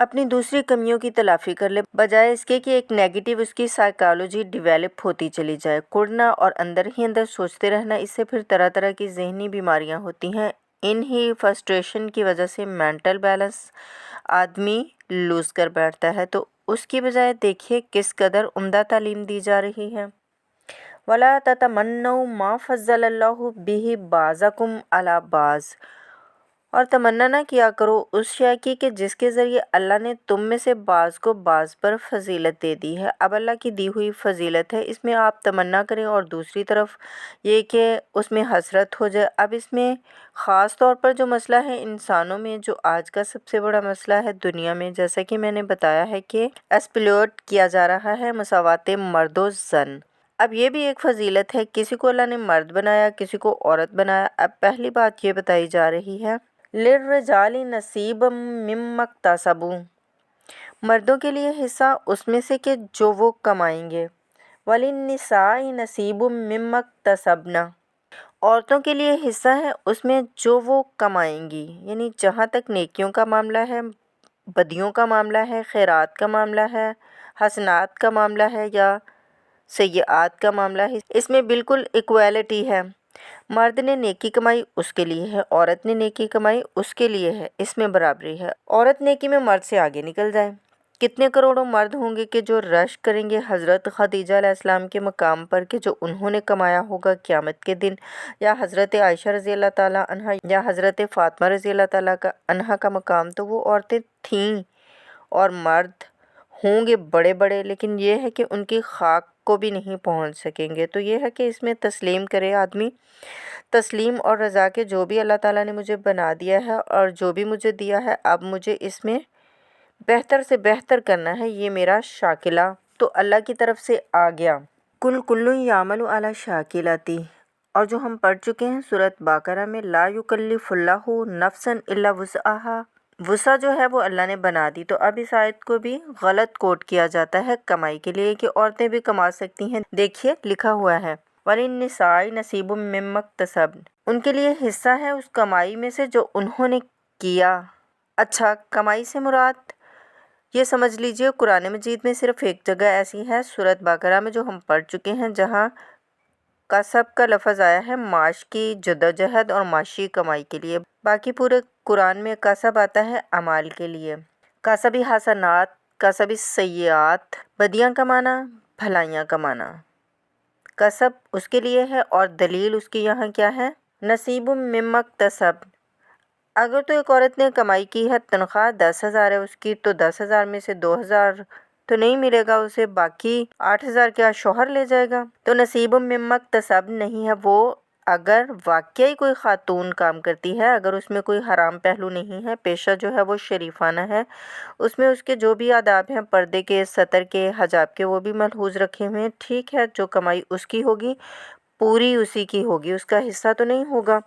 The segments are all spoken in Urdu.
اپنی دوسری کمیوں کی تلافی کر لے، بجائے اس کے کہ ایک نیگیٹو اس کی سائیکالوجی ڈیویلپ ہوتی چلی جائے۔ کڑنا اور اندر ہی اندر سوچتے رہنا، اس سے پھر طرح طرح کی ذہنی بیماریاں ہوتی ہیں۔ ان ہی فرسٹریشن کی وجہ سے مینٹل بیلنس آدمی لوز کر بیٹھتا ہے۔ تو اس کی بجائے دیکھیے کس قدر عمدہ تعلیم دی جا رہی ہے۔ وَلَا تَتَمَنَّوْا مَا فَضَّلَ اللَّهُ بِهِ بَعْضَكُمْ عَلَىٰ بَعْضٍ، اور تمنا نہ کیا کرو اس شے کی کہ جس کے ذریعے اللہ نے تم میں سے بعض کو بعض پر فضیلت دے دی ہے۔ اب اللہ کی دی ہوئی فضیلت ہے، اس میں آپ تمنا کریں، اور دوسری طرف یہ کہ اس میں حسرت ہو جائے۔ اب اس میں خاص طور پر جو مسئلہ ہے انسانوں میں، جو آج کا سب سے بڑا مسئلہ ہے دنیا میں، جیسا کہ میں نے بتایا ہے کہ ایکسپلوئٹ کیا جا رہا ہے مساوات مرد و زن۔ اب یہ بھی ایک فضیلت ہے، کسی کو اللہ نے مرد بنایا، کسی کو عورت بنایا۔ اب پہلی بات یہ بتائی جا رہی ہے لِلرِّجَالِ نَصِیبٌ مِّمَّا اکْتَسَبُوا، مردوں کے لیے حصہ اس میں سے کہ جو وہ کمائیں گے۔ وَلِلنِّسَاءِ نَصِیبٌ مِّمَّا اکْتَسَبْنَ، عورتوں کے لیے حصہ ہے اس میں جو وہ کمائیں گی، یعنی جہاں تک نیکیوں کا معاملہ ہے، بدیوں کا معاملہ ہے، خیرات کا معاملہ ہے، حسنات کا معاملہ ہے یا سیئات کا معاملہ ہے، اس میں بالکل ایکویلٹی ہے۔ مرد نے نیکی کمائی اس کے لیے ہے، عورت نے نیکی کمائی اس کے لیے ہے، اس میں برابری ہے۔ عورت نیکی میں مرد سے آگے نکل جائے۔ کتنے کروڑوں مرد ہوں گے کہ جو رشک کریں گے حضرت خدیجہ علیہ السلام کے مقام پر کہ جو انہوں نے کمایا ہوگا قیامت کے دن، یا حضرت عائشہ رضی اللہ تعالیٰ عنہا یا حضرت فاطمہ رضی اللہ تعالیٰ عنہا کا مقام، تو وہ عورتیں تھیں اور مرد ہوں گے بڑے بڑے، لیکن یہ ہے کہ ان کی خاک کو بھی نہیں پہنچ سکیں گے۔ تو یہ ہے کہ اس میں تسلیم کرے آدمی، تسلیم اور رضا کے جو بھی اللہ تعالیٰ نے مجھے بنا دیا ہے اور جو بھی مجھے دیا ہے، اب مجھے اس میں بہتر سے بہتر کرنا ہے، یہ میرا شاکلہ تو اللہ کی طرف سے آ گیا۔ کل یعمل علی شاکلتی، اور جو ہم پڑھ چکے ہیں سورۃ بقرہ میں، لا یکلف اللہ نفسا الا وسعہا، وسع جو ہے وہ اللہ نے بنا دی۔ تو اب اس آیت کو بھی غلط کوٹ کیا جاتا ہے کمائی کے لیے کہ عورتیں بھی کما سکتی ہیں۔ دیکھیے لکھا ہوا ہے وَلِلنِّسَاءِ نَصِیبٌ مِّمَّا اکْتَسَبْنَ، ان کے لیے حصہ ہے اس کمائی میں سے جو انہوں نے کیا۔ اچھا، کمائی سے مراد یہ سمجھ لیجئے قرآن مجید میں صرف ایک جگہ ایسی ہے سورۃ بقرہ میں جو ہم پڑھ چکے ہیں، جہاں کسب کا لفظ آیا ہے معاش کی جدوجہد اور معاشی کمائی کے لیے۔ باقی پورے قرآن میں کسب آتا ہے اعمال کے لیے، کسبی حسنات، کسبی سیئات، بدیاں کمانا، بھلائیاں کمانا، کسب اس کے لیے ہے، اور دلیل اس کی یہاں کیا ہے؟ نصیب مما اکتسب۔ اگر تو ایک عورت نے کمائی کی ہے، تنخواہ 10,000 ہے اس کی، تو 10,000 میں سے 2,000 تو نہیں ملے گا اسے، باقی 8,000 کیا شوہر لے جائے گا؟ تو نصیب مما اکتسب نہیں ہے وہ۔ اگر واقعی کوئی خاتون کام کرتی ہے، اگر اس میں کوئی حرام پہلو نہیں ہے، پیشہ جو ہے وہ شریفانہ ہے، اس میں اس کے جو بھی آداب ہیں پردے کے، ستر کے، حجاب کے، وہ بھی ملحوظ رکھے ہوئے ہیں، ٹھیک ہے، جو کمائی اس کی ہوگی پوری اسی کی ہوگی، اس کا حصہ تو نہیں ہوگا۔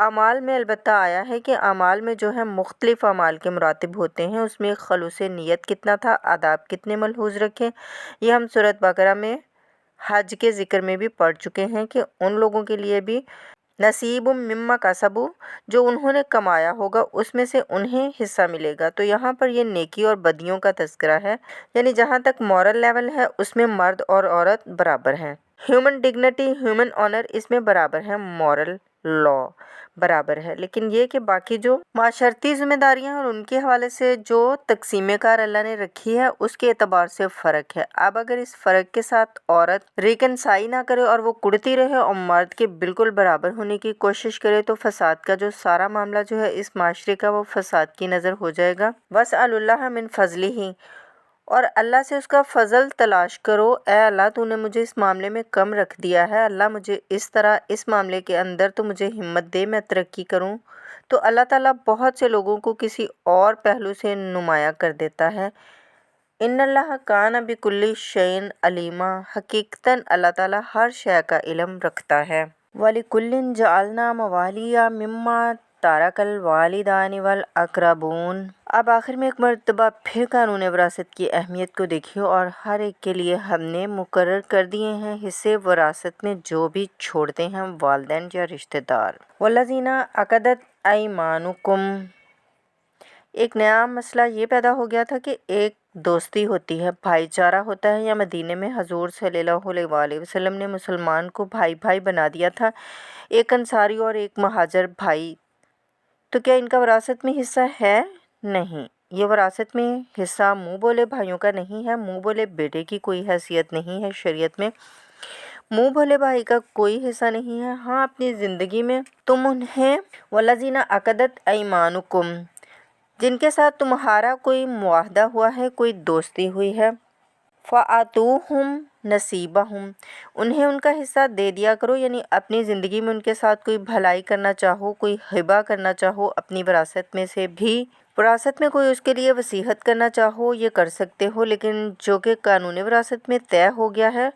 اعمال میں البتہ آیا ہے کہ اعمال میں جو ہے مختلف اعمال کے مراتب ہوتے ہیں، اس میں خلوص نیت کتنا تھا، آداب کتنے ملحوظ رکھے، یہ ہم سورۃ بقرہ میں حج کے ذکر میں بھی پڑھ چکے ہیں کہ ان لوگوں کے لیے بھی نصیب مما کسبوا، جو انہوں نے کمایا ہوگا اس میں سے انہیں حصہ ملے گا۔ تو یہاں پر یہ نیکی اور بدیوں کا تذکرہ ہے، یعنی جہاں تک مورل لیول ہے اس میں مرد اور عورت برابر ہیں۔ ہیومن ڈگنیٹی، ہیومن آنر اس میں برابر ہے، مورل لا برابر ہے، لیکن یہ کہ باقی جو معاشرتی ذمہ داریاں اور ان کے حوالے سے جو تقسیم کار اللہ نے رکھی ہے اس کے اعتبار سے فرق ہے۔ اب اگر اس فرق کے ساتھ عورت ریکنسائی نہ کرے اور وہ کڑتی رہے اور مرد کے بالکل برابر ہونے کی کوشش کرے، تو فساد کا جو سارا معاملہ جو ہے اس معاشرے کا، وہ فساد کی نظر ہو جائے گا۔ وَاسْأَلُوا اللَّهَ مِنْ فَضْلِهِ، اور اللہ سے اس کا فضل تلاش کرو۔ اے اللہ تو نے مجھے اس معاملے میں کم رکھ دیا ہے، اللہ مجھے اس طرح اس معاملے کے اندر تو مجھے ہمت دے، میں ترقی کروں۔ تو اللہ تعالیٰ بہت سے لوگوں کو کسی اور پہلو سے نمایاں کر دیتا ہے۔ ان اللہ کان بکل شیء علیما، حقیقتاً اللہ تعالیٰ ہر شے کا علم رکھتا ہے۔ وَلِكُلٍّ جَعَلْنَا مَوَالِيَ مِمَّا تَرَكَ الْوَالِدَانِ وَالْأَقْرَبُونَ۔ اب آخر میں ایک مرتبہ پھر قانون وراثت کی اہمیت کو دیکھیے، اور ہر ایک کے لیے ہم نے مقرر کر دیے ہیں حصے وراثت میں جو بھی چھوڑتے ہیں والدین یا رشتہ دار۔ وَالَّذِينَ عَقَدَتْ أَيْمَانُكُمْ، ایک نیا مسئلہ یہ پیدا ہو گیا تھا کہ ایک دوستی ہوتی ہے، بھائی چارہ ہوتا ہے، یا مدینے میں حضور صلی اللہ علیہ وآلہ وسلم نے مسلمان کو بھائی بھائی بنا دیا تھا، ایک انصاری اور ایک مہاجر بھائی، تو کیا ان کا وراثت میں حصہ ہے؟ نہیں، یہ وراثت میں حصہ منہ بولے بھائیوں کا نہیں ہے، منہ بولے بیٹے کی کوئی حیثیت نہیں ہے شریعت میں، منہ بھولے بھائی کا کوئی حصہ نہیں ہے۔ ہاں، اپنی زندگی میں تم انہیں والذین عقدت ایمانکم، جن کے ساتھ تمہارا کوئی معاہدہ ہوا ہے، کوئی دوستی ہوئی ہے، فآتوہم نصیبہم، انہیں ان کا حصہ دے دیا کرو، یعنی اپنی زندگی میں ان کے ساتھ کوئی بھلائی کرنا چاہو، کوئی ہبہ کرنا چاہو اپنی وراثت میں سے بھی، وراثت میں کوئی اس کے لیے وصیت کرنا چاہو یہ کر سکتے ہو، لیکن جو کہ قانون وراثت میں طے ہو گیا ہے،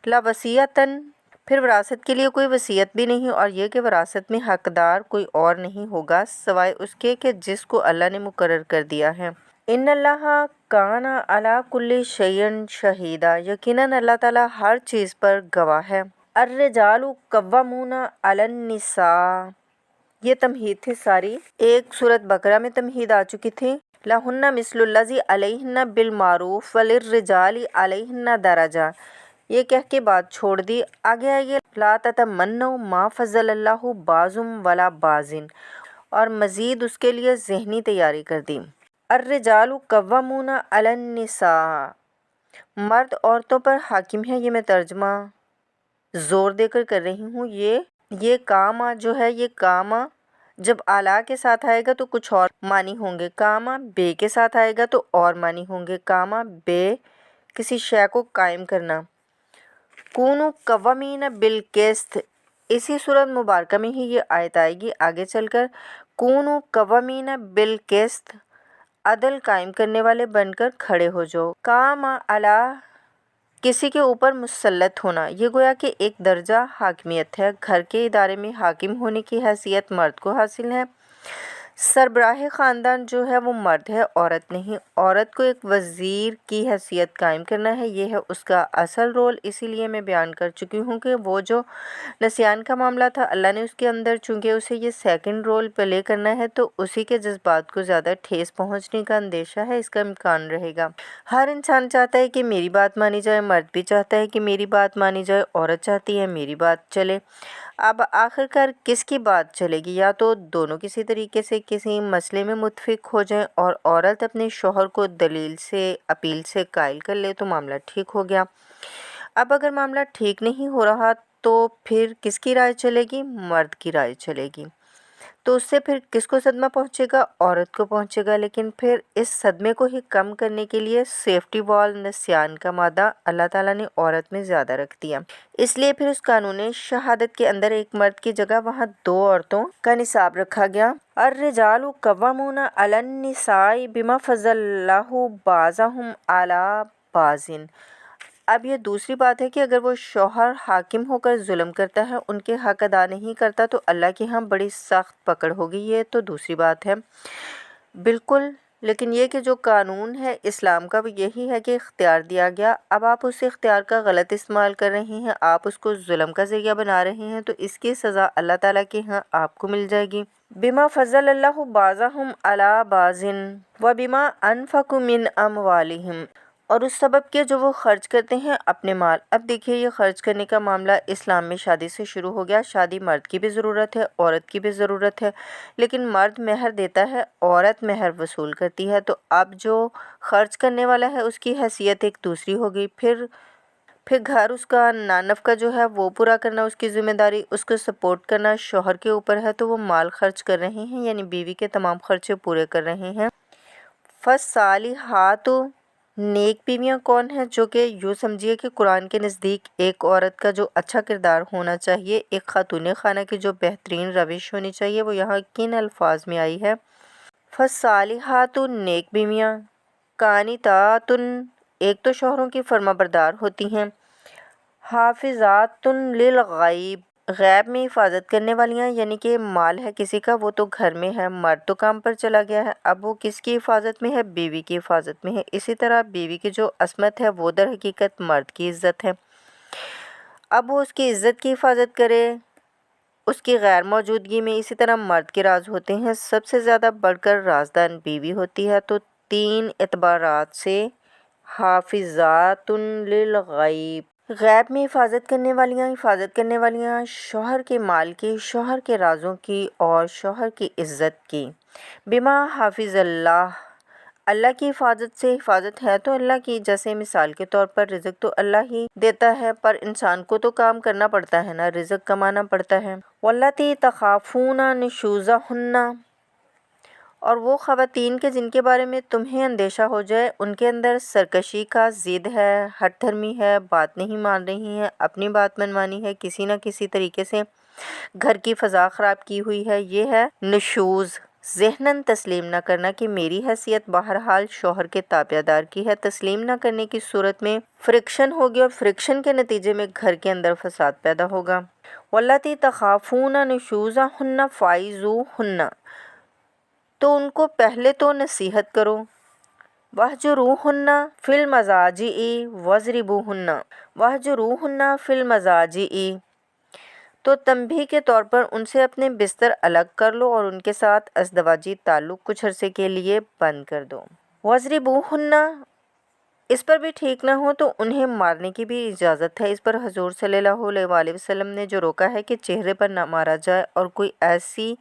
لا وصیتاً، پھر وراثت کے لیے کوئی وصیت بھی نہیں، اور یہ کہ وراثت میں حقدار کوئی اور نہیں ہوگا سوائے اس کے کہ جس کو اللہ نے مقرر کر دیا ہے۔ ان اللہ کان علی کل شیء شہیدا، یقیناً اللہ تعالیٰ ہر چیز پر گواہ ہے۔ الرجال قوامون علی النساء، یہ تمہید تھی ساری، ایک سورۃ بقرہ میں تمہید آ چکی تھی۔ لہن مثل الذی علیہن بالمعروف وللرجال علیہن درجہ، یہ کہہ کے بات چھوڑ دی، آگے آئیے لا تتمنوا ما فضل اللہ بعضکم ولا بعض، اور مزید اس کے لیے ذہنی تیاری کر دی۔ الرجال قوامون علی النساء، مرد عورتوں پر حاکم ہے، یہ میں ترجمہ زور دے کر رہی ہوں۔ یہ کام جو ہے، یہ کام جب اعلیٰ کے ساتھ آئے گا تو کچھ اور معنی ہوں گے، کام بے کے ساتھ آئے گا تو اور معنی ہوں گے، کام بے کسی شے کو قائم کرنا۔ کونوا قوامین بالقسط، اسی سورۃ مبارکہ میں ہی یہ آیت آئے گی آگے چل کر، کونوا قوامین بالقسط، عدل قائم کرنے والے بن کر کھڑے ہو جاؤ۔ کام علی، کسی کے اوپر مسلط ہونا، یہ گویا کہ ایک درجہ حاکمیت ہے، گھر کے ادارے میں حاکم ہونے کی حیثیت مرد کو حاصل ہے۔ سربراہ خاندان جو ہے وہ مرد ہے، عورت نہیں۔ عورت کو ایک وزیر کی حیثیت قائم کرنا ہے، یہ ہے اس کا اصل رول۔ اسی لیے میں بیان کر چکی ہوں کہ وہ جو نسیان کا معاملہ تھا، اللہ نے اس کے اندر چونکہ اسے یہ سیکنڈ رول پلے کرنا ہے تو اسی کے جذبات کو زیادہ ٹھیس پہنچنے کا اندیشہ ہے، اس کا امکان رہے گا۔ ہر انسان چاہتا ہے کہ میری بات مانی جائے، مرد بھی چاہتا ہے کہ میری بات مانی جائے، عورت چاہتی ہے میری بات چلے۔ اب آخر کار کس کی بات چلے گی؟ یا تو دونوں کسی طریقے سے کسی مسئلے میں متفق ہو جائیں اور عورت اپنے شوہر کو دلیل سے، اپیل سے قائل کر لے تو معاملہ ٹھیک ہو گیا۔ اب اگر معاملہ ٹھیک نہیں ہو رہا تو پھر کس کی رائے چلے گی؟ مرد کی رائے چلے گی۔ تو اس سے پھر کس کو صدمہ پہنچے گا؟ عورت کو پہنچے گا۔ لیکن پھر اس صدمے کو ہی کم کرنے کے لیے سیفٹی وال نسیان کا مادہ اللہ تعالیٰ نے عورت میں زیادہ رکھ دیا، اس لیے پھر اس قانون شہادت کے اندر ایک مرد کی جگہ وہاں دو عورتوں کا نصاب رکھا گیا۔ الرجال قوامون علی النساء بما فضل اللہ بعضهم علی بعض۔ اب یہ دوسری بات ہے کہ اگر وہ شوہر حاکم ہو کر ظلم کرتا ہے، ان کے حق ادا نہیں کرتا تو اللہ کے ہاں بڑی سخت پکڑ ہوگی، یہ تو دوسری بات ہے بالکل۔ لیکن یہ کہ جو قانون ہے اسلام کا وہ یہی ہے کہ اختیار دیا گیا، اب آپ اس اختیار کا غلط استعمال کر رہے ہیں، آپ اس کو ظلم کا ذریعہ بنا رہے ہیں، تو اس کی سزا اللہ تعالیٰ کے ہاں آپ کو مل جائے گی۔ بما فضل اللہ بعضهم علی بعض وبما انفقوا من اموالہم، اور اس سبب کے جو وہ خرچ کرتے ہیں اپنے مال۔ اب دیکھیے یہ خرچ کرنے کا معاملہ اسلام میں شادی سے شروع ہو گیا۔ شادی مرد کی بھی ضرورت ہے، عورت کی بھی ضرورت ہے، لیکن مرد مہر دیتا ہے، عورت مہر وصول کرتی ہے، تو اب جو خرچ کرنے والا ہے اس کی حیثیت ایک دوسری ہو گئی۔ پھر گھر اس کا نانفقہ جو ہے وہ پورا کرنا اس کی ذمہ داری، اس کو سپورٹ کرنا شوہر کے اوپر ہے، تو وہ مال خرچ کر رہے ہیں، یعنی بیوی کے تمام خرچے پورے کر رہے ہیں۔ فالصالحات، نیک بیویاں کون ہیں؟ جو کہ یوں سمجھیے کہ قرآن کے نزدیک ایک عورت کا جو اچھا کردار ہونا چاہیے، ایک خاتون خانہ کی جو بہترین روش ہونی چاہیے، وہ یہاں کن الفاظ میں آئی ہے؟ فالصالحات، نیک بیویاں، قانتات، ایک تو شوہروں کی فرما بردار ہوتی ہیں، حافظات للغیب، غیب میں حفاظت کرنے والیاں، یعنی کہ مال ہے کسی کا وہ تو گھر میں ہے، مرد تو کام پر چلا گیا ہے، اب وہ کس کی حفاظت میں ہے؟ بیوی کی حفاظت میں ہے۔ اسی طرح بیوی کی جو عصمت ہے وہ در حقیقت مرد کی عزت ہے، اب وہ اس کی عزت کی حفاظت کرے، اس کی غیر موجودگی میں اسی طرح مرد کے راز ہوتے ہیں، سب سے زیادہ بڑھ کر رازدان بیوی ہوتی ہے۔ تو 3 اعتبارات سے حافظات للغیب، غیب میں حفاظت کرنے والیاں شوہر کے مال کی، شوہر کے رازوں کی اور شوہر کی عزت کی۔ بما حافظ اللہ، اللہ کی حفاظت سے حفاظت ہے تو اللہ کی، جیسے مثال کے طور پر رزق تو اللہ ہی دیتا ہے، پر انسان کو تو کام کرنا پڑتا ہے نا، رزق کمانا پڑتا ہے۔ واللاتی تخافون نشوزہن، اور وہ خواتین کے جن کے بارے میں تمہیں اندیشہ ہو جائے، ان کے اندر سرکشی کا ضد ہے، ہٹ دھرمی ہے، بات نہیں مان رہی ہیں، اپنی بات منوانی ہے، کسی نہ کسی طریقے سے گھر کی فضا خراب کی ہوئی ہے، یہ ہے نشوز۔ ذہناً تسلیم نہ کرنا کہ میری حیثیت بہرحال شوہر کے تابع دار کی ہے، تسلیم نہ کرنے کی صورت میں فرکشن ہوگی اور فرکشن کے نتیجے میں گھر کے اندر فساد پیدا ہوگا۔ واللاتی تخافون نشوزہن فعظوہن، تو ان کو پہلے تو نصیحت کرو۔ واہجروہن فی المضاجع واضربوہن، واہجروہن فی المضاجع، تو تنبیہ کے طور پر ان سے اپنے بستر الگ کر لو اور ان کے ساتھ ازدواجی تعلق کچھ عرصے کے لیے بند کر دو۔ واضربوہن، اس پر بھی ٹھیک نہ ہو تو انہیں مارنے کی بھی اجازت ہے۔ اس پر حضور صلی اللہ علیہ وآلہ وسلم نے جو روکا ہے کہ چہرے پر نہ مارا جائے اور کوئی ایسی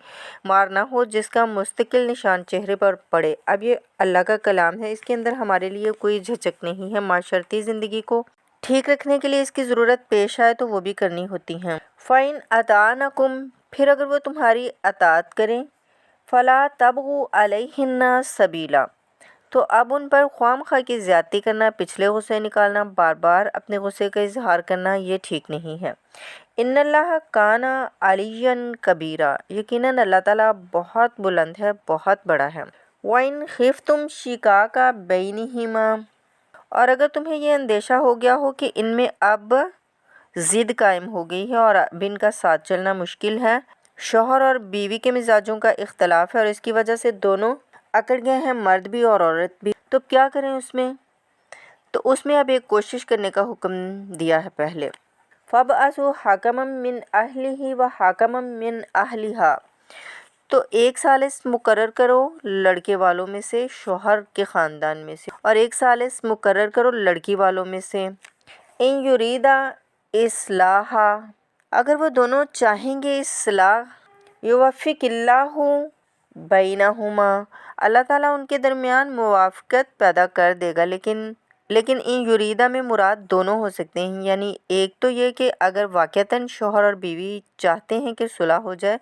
مار نہ ہو جس کا مستقل نشان چہرے پر پڑے۔ اب یہ اللہ کا کلام ہے، اس کے اندر ہمارے لیے کوئی جھجک نہیں ہے، معاشرتی زندگی کو ٹھیک رکھنے کے لیے اس کی ضرورت پیش آئے تو وہ بھی کرنی ہوتی ہیں۔ فَإِنْ أَطَاعْنَكُمْ، پھر اگر وہ تمہاری اطاعت کریں، فَلَا تَبْغُوا عَلَيْهِنَّ سَبِيلًا، تو اب ان پر خواہ مخواہ کی زیادتی کرنا، پچھلے غصے نکالنا، بار بار اپنے غصے کا اظہار کرنا، یہ ٹھیک نہیں ہے۔ ان اللہ کان علیٰ کبیرا، یقیناً اللہ تعالیٰ بہت بلند ہے، بہت بڑا ہے۔ وَإِنْ خِفْتُمْ شِقَاقَ بَيْنِهِمَا، اور اگر تمہیں یہ اندیشہ ہو گیا ہو کہ ان میں اب ضد قائم ہو گئی ہے اور اب ان کا ساتھ چلنا مشکل ہے، شوہر اور بیوی کے مزاجوں کا اختلاف ہے اور اس کی وجہ سے دونوں اکڑ گئے ہیں، مرد بھی اور عورت بھی، تو کیا کریں اس میں؟ تو اس میں اب ایک کوشش کرنے کا حکم دیا ہے پہلے۔ فَابْعَثُوا حَكَمًا مِّنْ أَهْلِهِ وَحَكَمًا مِّنْ أَهْلِهَا، تو ایک ثالث مقرر کرو لڑکے والوں میں سے، شوہر کے خاندان میں سے، اور ایک ثالث مقرر کرو لڑکی والوں میں سے۔ إِن يُرِيدَا إِصْلَاحًا، اگر وہ دونوں چاہیں گے اصلاح، يُوَفِّقِ اللَّهُ بَيْنَهُمَا، اللہ تعالیٰ ان کے درمیان موافقت پیدا کر دے گا، لیکن ان یریدہ میں مراد دونوں ہو سکتے ہیں، یعنی ایک تو یہ کہ اگر واقعتاً شوہر اور بیوی چاہتے ہیں کہ صلح ہو جائے،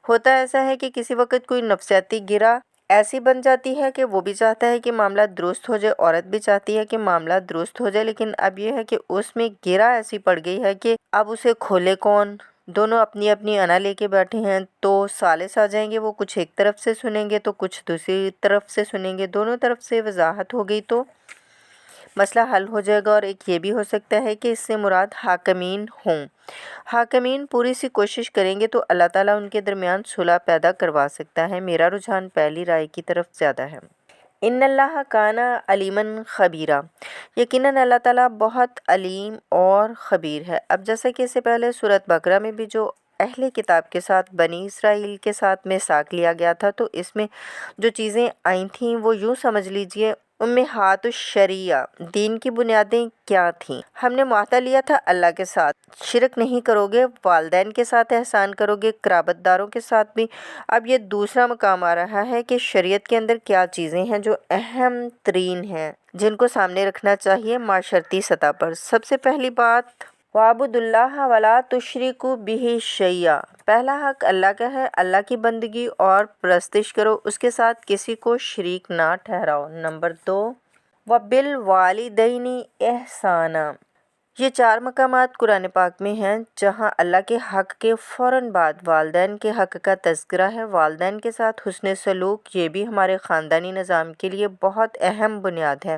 ہوتا ایسا ہے کہ کسی وقت کوئی نفسیاتی گرہ ایسی بن جاتی ہے کہ وہ بھی چاہتا ہے کہ معاملہ درست ہو جائے، عورت بھی چاہتی ہے کہ معاملہ درست ہو جائے، لیکن اب یہ ہے کہ اس میں گرہ ایسی پڑ گئی ہے کہ اب اسے کھولے کون، دونوں اپنی اپنی انا لے کے بیٹھے ہیں، تو ثالث آ جائیں گے، وہ کچھ ایک طرف سے سنیں گے تو کچھ دوسری طرف سے سنیں گے، دونوں طرف سے وضاحت ہو گئی تو مسئلہ حل ہو جائے گا۔ اور ایک یہ بھی ہو سکتا ہے کہ اس سے مراد حاکمین ہوں، حاکمین پوری سی کوشش کریں گے تو اللہ تعالیٰ ان کے درمیان صلح پیدا کروا سکتا ہے۔ میرا رجحان پہلی رائے کی طرف زیادہ ہے۔ ان اللہ کان علیما خبیرا، یقیناً اللہ تعالیٰ بہت علیم اور خبیر ہے۔ اب جیسا کہ اس سے پہلے سورۃ بقرہ میں بھی جو اہل کتاب کے ساتھ بنی اسرائیل کے ساتھ میثاق لیا گیا تھا، تو اس میں جو چیزیں آئی تھیں وہ یوں سمجھ لیجئے امہات الشریعہ، دین کی بنیادیں کیا تھیں۔ ہم نے معاہدہ لیا تھا اللہ کے ساتھ، شرک نہیں کرو گے، والدین کے ساتھ احسان کرو گے، قرابت داروں کے ساتھ بھی۔ اب یہ دوسرا مقام آ رہا ہے کہ شریعت کے اندر کیا چیزیں ہیں جو اہم ترین ہیں، جن کو سامنے رکھنا چاہیے معاشرتی سطح پر۔ سب سے پہلی بات، وَاعْبُدُوا اللَّهَ وَلَا تُشْرِكُوا بِهِ شَيْئًا، پہلا حق اللہ کا ہے، اللہ کی بندگی اور پرستش کرو، اس کے ساتھ کسی کو شریک نہ ٹھہراؤ۔ نمبر 2، وَبِالْوَالِدَيْنِ إِحْسَانًا، یہ 4 مقامات قرآن پاک میں ہیں جہاں اللہ کے حق کے فوراً بعد والدین کے حق کا تذکرہ ہے۔ والدین کے ساتھ حسن سلوک، یہ بھی ہمارے خاندانی نظام کے لیے بہت اہم بنیاد ہے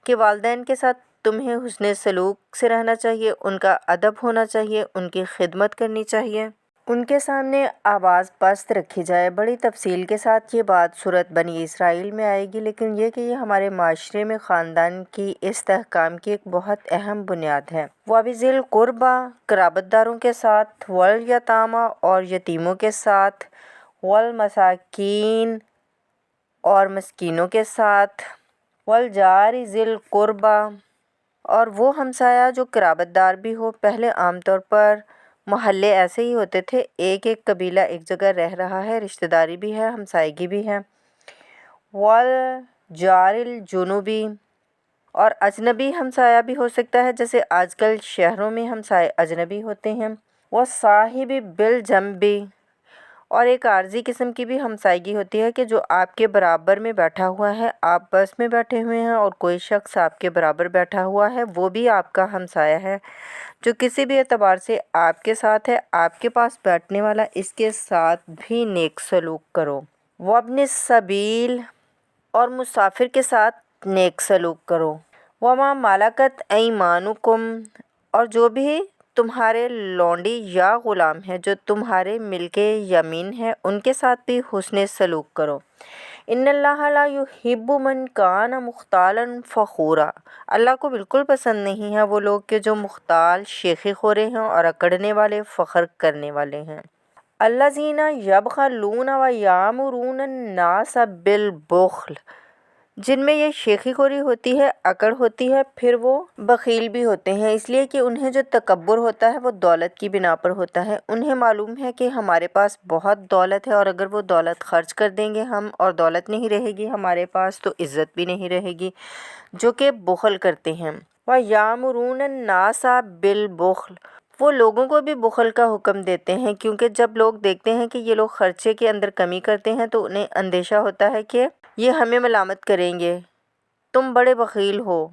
کہ والدین کے ساتھ تمہیں حسن سلوک سے رہنا چاہیے، ان کا ادب ہونا چاہیے، ان کی خدمت کرنی چاہیے، ان کے سامنے آواز پست رکھی جائے۔ بڑی تفصیل کے ساتھ یہ بات سورۃ بنی اسرائیل میں آئے گی، لیکن یہ کہ یہ ہمارے معاشرے میں خاندان کی استحکام کی ایک بہت اہم بنیاد ہے۔ وَبِذِی الْقُرْبَىٰ، قرابت داروں کے ساتھ، وَالْیَتَامَىٰ، اور یتیموں کے ساتھ، وَالْمَسَاکِینِ، اور مسکینوں کے ساتھ، وَالْجَارِ ذِی الْقُرْبَىٰ، اور وہ ہمسایہ جو قرابت دار بھی ہو۔ پہلے عام طور پر محلے ایسے ہی ہوتے تھے، ایک ایک قبیلہ ایک جگہ رہ رہا ہے، رشتہ داری بھی ہے، ہمسائیگی بھی ہے۔ وَالْجَارِ الْجُنُبِ، اور اجنبی ہمسایہ بھی ہو سکتا ہے، جیسے آج کل شہروں میں ہمسائے اجنبی ہوتے ہیں۔ وَالصَّاحِبِ بِالْجَنبِ، اور ایک عارضی قسم کی بھی ہمسائیگی ہوتی ہے کہ جو آپ کے برابر میں بیٹھا ہوا ہے، آپ بس میں بیٹھے ہوئے ہیں اور کوئی شخص آپ کے برابر بیٹھا ہوا ہے، وہ بھی آپ کا ہمسایہ ہے، جو کسی بھی اعتبار سے آپ کے ساتھ ہے۔ آپ کے پاس بیٹھنے والا، اس کے ساتھ بھی نیک سلوک کرو۔ وَابْنِ السَّبِیلِ، اور مسافر کے ساتھ نیک سلوک کرو۔ وَمَا مَلَکَتْ أَیْمَانُکُمْ، اور جو بھی تمہارے لونڈی یا غلام ہیں جو تمہارے ملک یمین ہیں، ان کے ساتھ بھی حسن سلوک کرو۔ ان اللہ لا یحب من کان مختالا فخورا، اللہ کو بالکل پسند نہیں ہے وہ لوگ کہ جو مختال، شیخی خورے ہیں اور اکڑنے والے، فخر کرنے والے ہیں۔ الذین یبخلون ویامرون الناس بالبخل، جن میں یہ شیخی خوری ہوتی ہے، اکڑ ہوتی ہے، پھر وہ بخیل بھی ہوتے ہیں، اس لیے کہ انہیں جو تکبر ہوتا ہے وہ دولت کی بنا پر ہوتا ہے۔ انہیں معلوم ہے کہ ہمارے پاس بہت دولت ہے، اور اگر وہ دولت خرچ کر دیں گے ہم، اور دولت نہیں رہے گی ہمارے پاس، تو عزت بھی نہیں رہے گی، جو کہ بخل کرتے ہیں۔ وَیَأْمُرُونَ النَّاسَ بِالْبُخْلِ، وہ لوگوں کو بھی بخل کا حکم دیتے ہیں، کیونکہ جب لوگ دیکھتے ہیں کہ یہ لوگ خرچے کے اندر کمی کرتے ہیں تو انہیں اندیشہ ہوتا ہے کہ یہ ہمیں ملامت کریں گے، تم بڑے بخیل ہو۔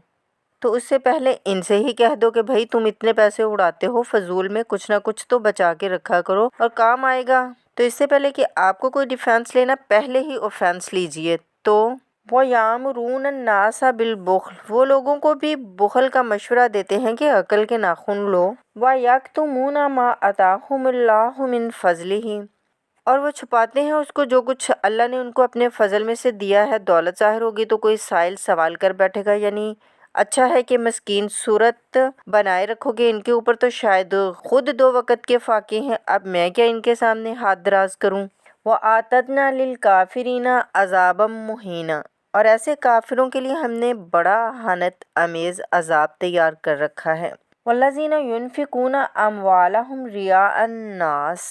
تو اس سے پہلے ان سے ہی کہہ دو کہ بھائی تم اتنے پیسے اڑاتے ہو، فضول میں کچھ نہ کچھ تو بچا کے رکھا کرو اور کام آئے گا۔ تو اس سے پہلے کہ آپ کو کوئی ڈیفینس لینا، پہلے ہی اوفینس لیجئے۔ تو وَیَأْمُرُونَ النَّاسَ بِالْبُخْلِ، وہ لوگوں کو بھی بخل کا مشورہ دیتے ہیں کہ عقل کے ناخن لو۔ وَیَکْتُمُونَ مَا آتَاهُمُ اللَّهُ مِنْ فَضْلِهِ، اور وہ چھپاتے ہیں اس کو جو کچھ اللہ نے ان کو اپنے فضل میں سے دیا ہے۔ دولت ظاہر ہوگی تو کوئی سائل سوال کر بیٹھے گا، یعنی اچھا ہے کہ مسکین صورت بنائے رکھو گے ان کے اوپر، تو شاید خود 2 وقت کے فاقے ہیں، اب میں کیا ان کے سامنے ہاتھ دراز کروں۔ وَأَعْتَدْنَا لِلْكَافِرِينَ عَذَابًا مُّهِينًا، اور ایسے کافروں کے لیے ہم نے بڑا اہانت آمیز عذاب تیار کر رکھا ہے۔ وَالَّذِينَ يُنْفِقُونَ أَمْوَالَهُمْ رِئَاءَ النَّاسِ،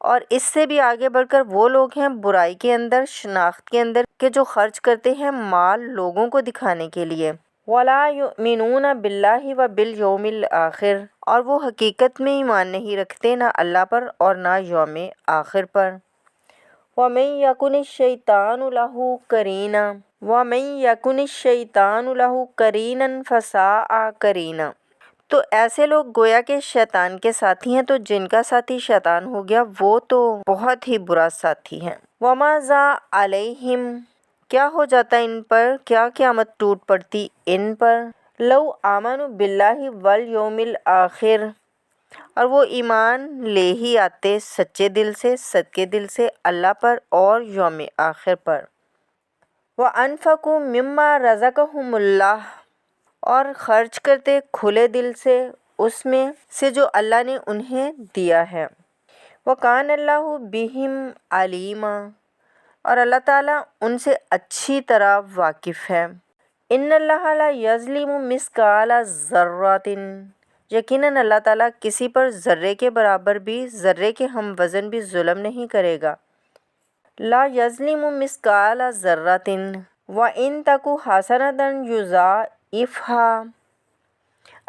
اور اس سے بھی آگے بڑھ کر وہ لوگ ہیں برائی کے اندر، شناخت کے اندر، کہ جو خرچ کرتے ہیں مال لوگوں کو دکھانے کے لیے۔ وَلَا يُؤْمِنُونَ بِاللَّهِ وَبِالْيَوْمِ الْآخِرِ، اور وہ حقیقت میں ایمان نہیں رکھتے نہ اللہ پر اور نہ یوم آخر پر۔ وَمَن يَكُنِ الشَّيْطَانُ لَهُ قَرِينًا فَسَاءَ قَرِينًا، تو ایسے لوگ گویا کہ شیطان کے ساتھی ہیں، تو جن کا ساتھی شیطان ہو گیا وہ تو بہت ہی برا ساتھی ہے۔ وَمَاذَا عَلَيْهِمْ، کیا ہو جاتا ان پر، کیا قیامت ٹوٹ پڑتی ان پر۔ لَوْ آمَنُوا بِاللَّهِ وَالْيَوْمِ الْآخِرِ، اور وہ ایمان لے ہی آتے سچے دل سے، صدقے دل سے اللہ پر اور یوم آخر پر۔ وَأَنفَقُوا مِمَّا رَزَقَهُمُ اللَّهُ، اور خرچ کرتے کھلے دل سے اس میں سے جو اللہ نے انہیں دیا ہے۔ وَكَانَ اللَّهُ بِهِمْ عَلِيمًا، اور اللہ تعالیٰ ان سے اچھی طرح واقف ہے۔ إِنَّ اللَّهَ لَا يَظْلِمُ مِثْقَالَ ذَرَّةٍ، یقیناً اللہ تعالیٰ کسی پر ذرے کے برابر بھی، ذرے کے ہم وزن بھی ظلم نہیں کرے گا۔ لا يظلم مثقال ذرة وإن تك حسنة يضاعفها،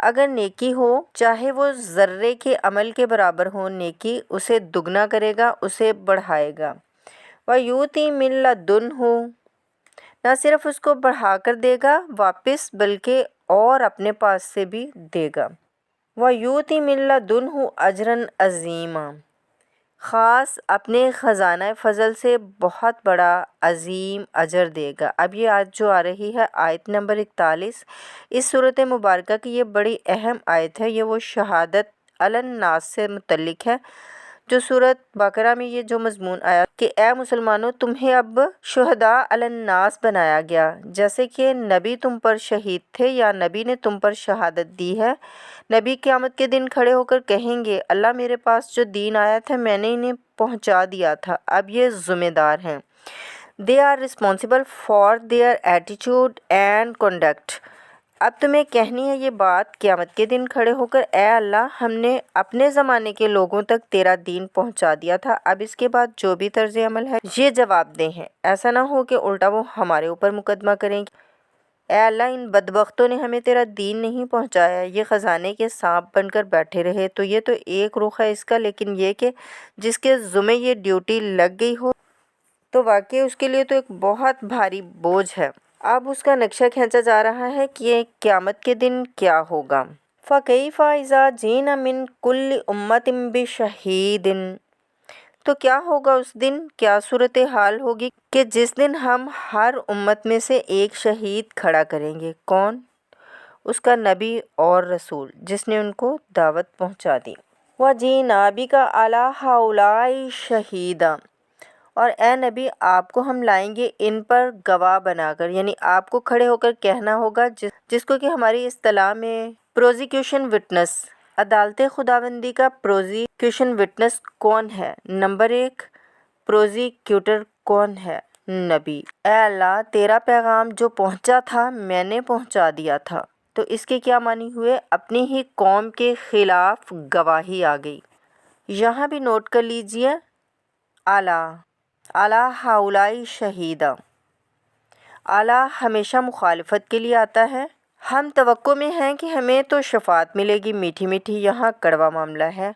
اگر نیکی ہو چاہے وہ ذرے کے عمل کے برابر ہو، نیکی اسے دگنا کرے گا، اسے بڑھائے گا۔ وَيُؤْتِ مِن لَّدُنْهُ، نہ صرف اس کو بڑھا کر دے گا واپس بلکہ اور اپنے پاس سے بھی دے گا۔ وَيُؤْتِ مِن لَّدُنْهُ أَجْرًا عَظِيمًا، خاص اپنے خزانہ فضل سے بہت بڑا عظیم اجر دے گا۔ اب یہ آیت جو آ رہی ہے، آیت نمبر 41، اس صورت مبارکہ کی یہ بڑی اہم آیت ہے۔ یہ وہ شہادت علی الناس سے متعلق ہے جو سورۃ بقرہ میں یہ جو مضمون آیا کہ اے مسلمانوں تمہیں اب شہداء علی الناس بنایا گیا، جیسے کہ نبی تم پر شہید تھے یا نبی نے تم پر شہادت دی ہے۔ نبی قیامت کے دن کھڑے ہو کر کہیں گے اللہ میرے پاس جو دین آیا تھا میں نے انہیں پہنچا دیا تھا، اب یہ ذمہ دار ہیں۔ They are responsible for their attitude and conduct۔ اب تمہیں کہنی ہے یہ بات قیامت کے دن کھڑے ہو کر اے اللہ ہم نے اپنے زمانے کے لوگوں تک تیرا دین پہنچا دیا تھا، اب اس کے بعد جو بھی طرز عمل ہے یہ جواب دہ ہے، ایسا نہ ہو کہ الٹا وہ ہمارے اوپر مقدمہ کریں کہ اے اللہ ان بدبختوں نے ہمیں تیرا دین نہیں پہنچایا، یہ خزانے کے سانپ بن کر بیٹھے رہے۔ تو یہ تو ایک رخ ہے اس کا، لیکن یہ کہ جس کے ذمہ یہ ڈیوٹی لگ گئی ہو تو واقعی اس کے لیے تو ایک بہت بھاری بوجھ ہے۔ اب اس کا نقشہ کھینچا جا رہا ہے کہ قیامت کے دن کیا ہوگا۔ فَكَيْفَ إِذَا جِئْنَا مِنْ كُلِّ أُمَّةٍ بِشَهِيدٍ۔ تو کیا ہوگا اس دن، کیا صورتحال ہوگی کہ جس دن ہم ہر امت میں سے ایک شہید کھڑا کریں گے۔ کون؟ اس کا نبی اور رسول جس نے ان کو دعوت پہنچا دی۔ وَجِئْنَا بِكَ عَلَىٰ هَٰؤُلَاءِ شَهِيدًا۔ اور اے نبی آپ کو ہم لائیں گے ان پر گواہ بنا کر، یعنی آپ کو کھڑے ہو کر کہنا ہوگا جس کو کہ ہماری اصطلاح میں پروزیکیوشن وٹنس، عدالت خداوندی کا پروزیکیوشن وٹنس کون ہے؟ نمبر 1 پروزیکیوٹر کون ہے؟ نبی۔ اے اللہ تیرا پیغام جو پہنچا تھا میں نے پہنچا دیا تھا، تو اس کے کیا معنی ہوئے؟ اپنی ہی قوم کے خلاف گواہی آ گئی۔ یہاں بھی نوٹ کر لیجئے اعلیٰ ہؤلاء شہیدا، اعلیٰ ہمیشہ مخالفت کے لیے آتا ہے۔ ہم توقع میں ہیں کہ ہمیں تو شفاعت ملے گی میٹھی میٹھی، یہاں کڑوا معاملہ ہے۔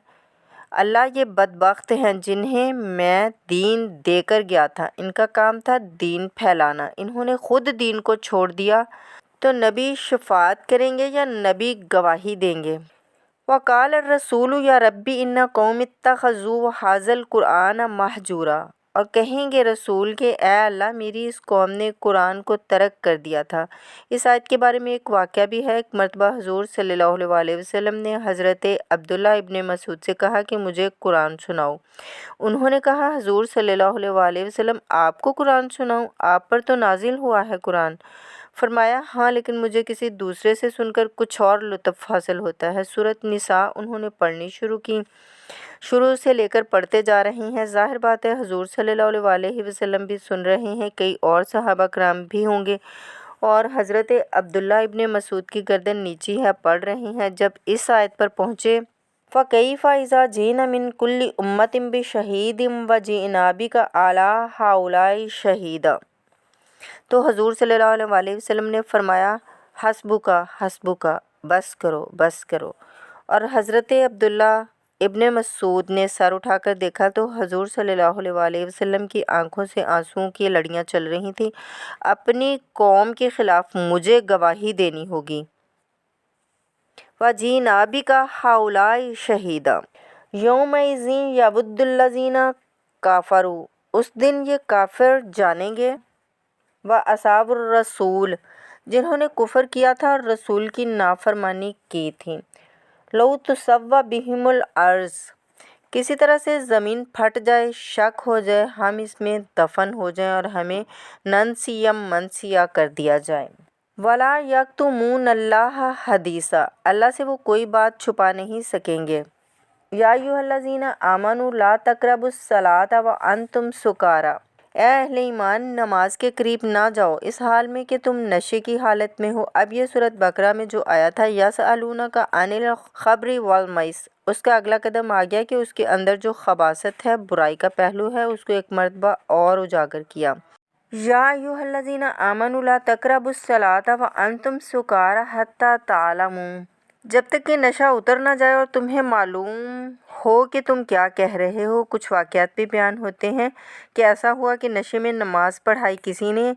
اللہ یہ بدبخت ہیں جنہیں میں دین دے کر گیا تھا، ان کا کام تھا دین پھیلانا، انہوں نے خود دین کو چھوڑ دیا۔ تو نبی شفاعت کریں گے یا نبی گواہی دیں گے؟ وقال الرسول یا ربی ان قوم اتخذوا هذا القرآن مہجورا۔ اور کہیں گے رسول کہ اے اللہ میری اس قوم نے قرآن کو ترک کر دیا تھا۔ اس آیت کے بارے میں ایک واقعہ بھی ہے۔ ایک مرتبہ حضور صلی اللہ علیہ وسلم نے حضرت عبداللہ ابن مسعود سے کہا کہ مجھے قرآن سناؤ۔ انہوں نے کہا حضور صلی اللہ علیہ وسلم آپ کو قرآن سناؤں؟ آپ پر تو نازل ہوا ہے قرآن۔ فرمایا ہاں لیکن مجھے کسی دوسرے سے سن کر کچھ اور لطف حاصل ہوتا ہے۔ سورۃ نساء انہوں نے پڑھنی شروع کی، شروع سے لے کر پڑھتے جا رہی ہیں۔ ظاہر بات ہے حضور صلی اللہ علیہ وسلم بھی سن رہے ہیں، کئی اور صحابہ کرام بھی ہوں گے، اور حضرت عبداللہ ابن مسعود کی گردن نیچی ہے، پڑھ رہی ہیں۔ جب اس آیت پر پہنچے فَكَيْفَ إِذَا جِئْنَا مِنْ كُلِّ أُمَّةٍ بِشَهِيدٍ وَجِئْنَا بِكَ عَلَىٰ هَٰؤُلَاءِ شَهِيدًا، تو حضور صلی اللہ علیہ وسلم نے فرمایا حسبک حسبک، بس کرو بس کرو۔ اور حضرت عبداللہ ابن مسعود نے سر اٹھا کر دیکھا تو حضور صلی اللہ علیہ وسلم کی آنکھوں سے آنسوؤں کی لڑیاں چل رہی تھیں۔ اپنی قوم کے خلاف مجھے گواہی دینی ہوگی۔ وَجِئْنَا بِكَ هَٰؤُلَاءِ شَهِيدًا يَوْمَئِذٍ يَوَدُّ الَّذِينَ كَفَرُوا، اس دن یہ کافر جانیں گے، وَأَصْحَابُ الرَّسُولِ، جنہوں نے کفر کیا تھا اور رسول کی نافرمانی کی تھی، لَوْ تُسَوَّىٰ بِهِمُ الْأَرْضُ، کسی طرح سے زمین پھٹ جائے، شک ہو جائے، ہم اس میں دفن ہو جائیں اور ہمیں ننسیا منسیا کر دیا جائے۔ وَلَا يَكْتُمُونَ اللَّهَ حَدِيثًا، اللہ سے وہ کوئی بات چھپا نہیں سکیں گے۔ یا ایھا الذین آمنوا لا تقربوا الصلاۃ وانتم سکارى، اے اہل ایمان نماز کے قریب نہ جاؤ اس حال میں کہ تم نشے کی حالت میں ہو۔ اب یہ سورۃ بقرہ میں جو آیا تھا یسألونک عن الخمر والمیسر، اس کا اگلا قدم آ گیا کہ اس کے اندر جو خباثت ہے، برائی کا پہلو ہے، اس کو ایک مرتبہ اور اجاگر کیا۔ یا ایھا الذین آمنوا لا تقربوا الصلاۃ وانتم سکارى حتی تعلموا، جب تک کہ نشہ اتر نہ جائے اور تمہیں معلوم ہو کہ تم کیا کہہ رہے ہو۔ کچھ واقعات بھی بیان ہوتے ہیں کہ ایسا ہوا کہ نشے میں نماز پڑھائی کسی نے،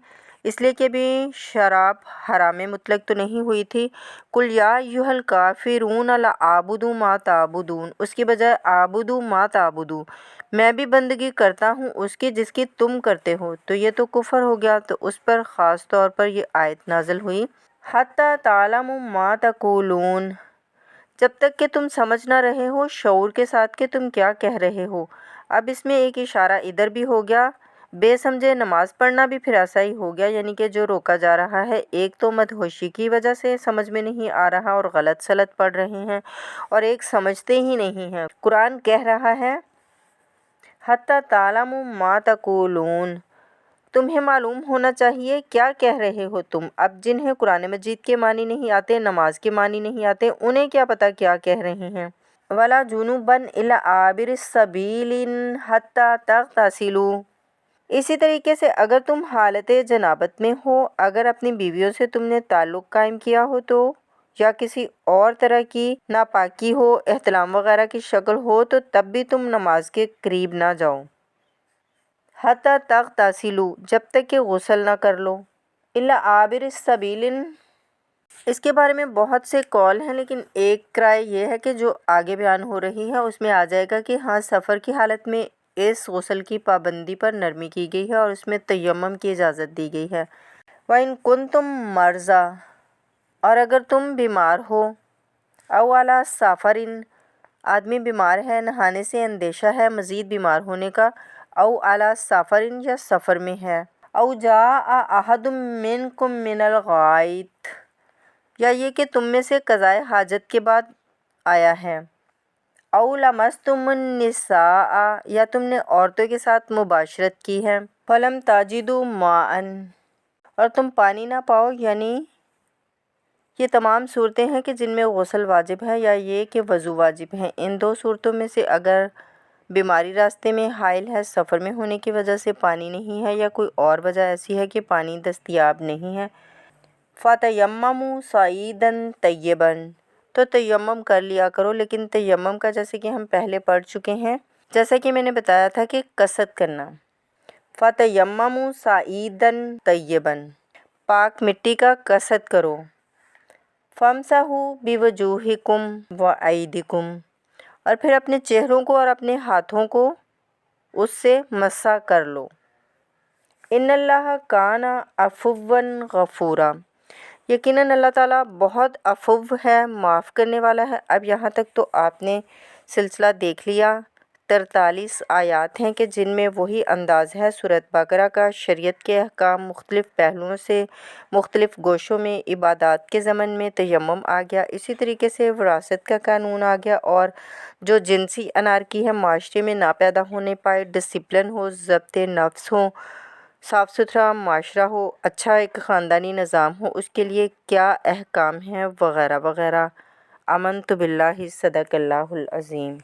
اس لیے کہ ابھی شراب حرام مطلق تو نہیں ہوئی تھی۔ قل یا ایھا الکافرون لا اعبد ما تعبدون، اس کی بجائے اعبد ما تعبدون، میں بھی بندگی کرتا ہوں اس کی جس کی تم کرتے ہو، تو یہ تو کفر ہو گیا۔ تو اس پر خاص طور پر یہ آیت نازل ہوئی حتی تعلموا ما تقولون، جب تک کہ تم سمجھ نہ رہے ہو شعور کے ساتھ کہ تم کیا کہہ رہے ہو۔ اب اس میں ایک اشارہ ادھر بھی ہو گیا، بے سمجھے نماز پڑھنا بھی پھر ایسا ہی ہو گیا، یعنی کہ جو روکا جا رہا ہے ایک تو مدہوشی کی وجہ سے سمجھ میں نہیں آ رہا اور غلط سلط پڑھ رہے ہیں، اور ایک سمجھتے ہی نہیں ہیں۔ قرآن کہہ رہا ہے حَتَّى تَعْلَمُوا مَا تَقُولُونَ، تمہیں معلوم ہونا چاہیے کیا کہہ رہے ہو تم۔ اب جنہیں قرآن مجید کے معنی نہیں آتے، نماز کے معنی نہیں آتے، انہیں کیا پتہ کیا کہہ رہے ہیں۔ وَلَا جُنُبًا إِلَّا عَابِرِي السَّبِيلِ حَتَّى تَغْتَسِلُوا، اسی طریقے سے اگر تم حالت جنابت میں ہو، اگر اپنی بیویوں سے تم نے تعلق قائم کیا ہو تو، یا کسی اور طرح کی ناپاکی ہو، احتلام وغیرہ کی شکل ہو، تو تب بھی تم نماز کے قریب نہ جاؤ۔ حَتَّى تَغْتَسِلُوا، جب تک کہ غسل نہ کر لو۔ إِلَّا عَابِرِي السَّبِيلِ، اس کے بارے میں بہت سے قول ہیں، لیکن ایک رائے یہ ہے کہ جو آگے بیان ہو رہی ہے اس میں آ جائے گا کہ ہاں سفر کی حالت میں اس غسل کی پابندی پر نرمی کی گئی ہے اور اس میں تیمم کی اجازت دی گئی ہے۔ وَإِن كُنتُم مَرْضَىٰ، اور اگر تم بیمار ہو، أَوْ عَلَىٰ سَفَرٍ، آدمی بیمار ہے، نہانے سے اندیشہ ہے مزید بیمار ہونے کا، أَوْ عَلَىٰ سَفَرٍ، یا سفر میں ہے، أَوْ جَاءَ أَحَدٌ مِّنكُم مِّنَ الْغَائِطِ، یا یہ کہ تم میں سے قضائے حاجت کے بعد آیا ہے، أَوْ لَمَسْتُمُ النِّسَاءَ، یا تم نے عورتوں کے ساتھ مباشرت کی ہے، فَلَمْ تَجِدُوا مَاءً، اور تم پانی نہ پاؤ، یعنی یہ تمام صورتیں ہیں کہ جن میں غسل واجب ہے، یا یہ کہ وضو واجب ہے۔ ان دو صورتوں میں سے اگر بیماری راستے میں حائل ہے، سفر میں ہونے کی وجہ سے پانی نہیں ہے، یا کوئی اور وجہ ایسی ہے کہ پانی دستیاب نہیں ہے، فَتَيَمَّمُوا صَعِيدًا طَيِّبًا، تو تیمم کر لیا کرو، لیکن تیمم کا جیسے کہ ہم پہلے پڑھ چکے ہیں، جیسا کہ میں نے بتایا تھا کہ قصد کرنا، فَتَيَمَّمُوا صَعِيدًا طَيِّبًا، پاک مٹی کا قصد کرو، فَامْسَحُوا بِوُجُوهِكُمْ وَأَيْدِيكُمْ، اور پھر اپنے چہروں کو اور اپنے ہاتھوں کو اس سے مسح کر لو۔ إِنَّ اللَّهَ كَانَ عَفُوًّا غَفُورًا، یقیناً اللہ تعالیٰ بہت عفو ہے، معاف کرنے والا ہے۔ اب یہاں تک تو آپ نے سلسلہ دیکھ لیا، 43 آیات ہیں کہ جن میں وہی انداز ہے سورۃ بقرہ کا، شریعت کے احکام مختلف پہلوؤں سے مختلف گوشوں میں، عبادات کے ضمن میں تیمم آ گیا، اسی طریقے سے وراثت کا قانون آ گیا، اور جو جنسی انارکی ہے، معاشرے میں نہ پیدا ہونے پائے، ڈسپلن ہو، ضبط نفس ہو، صاف ستھرا معاشرہ ہو، اچھا ایک خاندانی نظام ہو، اس کے لیے کیا احکام ہیں وغیرہ وغیرہ۔ آمنت باللہ، صدق اللہ العظیم۔